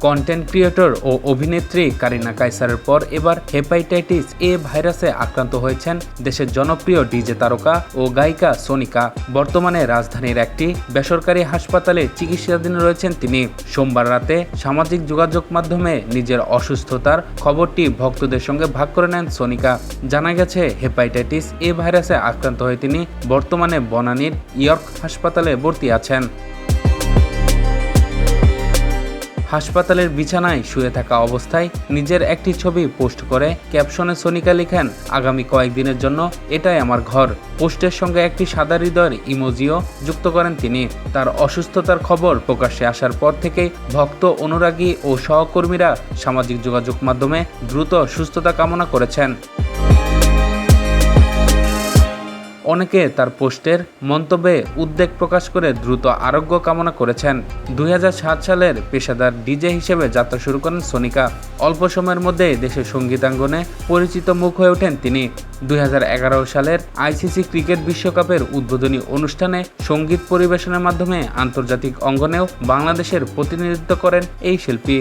Content creator ও অভিনেত্রী কারিনা কায়সারের পর এবার হেপাটাইটিস এ ভাইরাসে আক্রান্ত হয়েছেন দেশের জনপ্রিয় ডিজে তারকা ও গায়িকা সোনিকা। বর্তমানে রাজধানীর একটি বেসরকারি হাসপাতালে চিকিৎসাধীন রয়েছেন তিনি। সোমবার রাতে সামাজিক যোগাযোগ মাধ্যমে নিজের অসুস্থতার খবরটি ভক্তদের সঙ্গে ভাগ করে নেন সোনিকা। জানা গেছে, হেপাটাইটিস এ ভাইরাসে আক্রান্ত হয়ে তিনি বর্তমানে বনানীর ইয়র্ক হাসপাতালে ভর্তি আছেন। হাসপাতালের বিছানায় শুয়ে থাকা অবস্থায় নিজের একটি ছবি পোস্ট করে ক্যাপশনে সোনিকা লিখেন, আগামী কয়েকদিনের জন্য এটাই আমার ঘর। পোস্টের সঙ্গে একটি সাদা হৃদয়ের ইমোজিও যুক্ত করেন তিনি। তার অসুস্থতার খবর প্রকাশ্যে আসার পর থেকেই ভক্ত, অনুরাগী ও সহকর্মীরা সামাজিক যোগাযোগ মাধ্যমে দ্রুত সুস্থতা কামনা করেছেন। অনেকে তার পোস্টের মন্তব্যে উদ্বেগ প্রকাশ করে দ্রুত আরোগ্য কামনা করেছেন। 2007 সালের পেশাদার ডিজে হিসেবে যাত্রা শুরু করেন সোনিকা। অল্প সময়ের মধ্যে দেশের সঙ্গীতাঙ্গনে পরিচিত মুখ হয়ে ওঠেন তিনি। 2011 সালের আইসিসি ক্রিকেট বিশ্বকাপের উদ্বোধনী অনুষ্ঠানে সঙ্গীত পরিবেশনের মাধ্যমে আন্তর্জাতিক অঙ্গনেও বাংলাদেশের প্রতিনিধিত্ব করেন এই শিল্পী।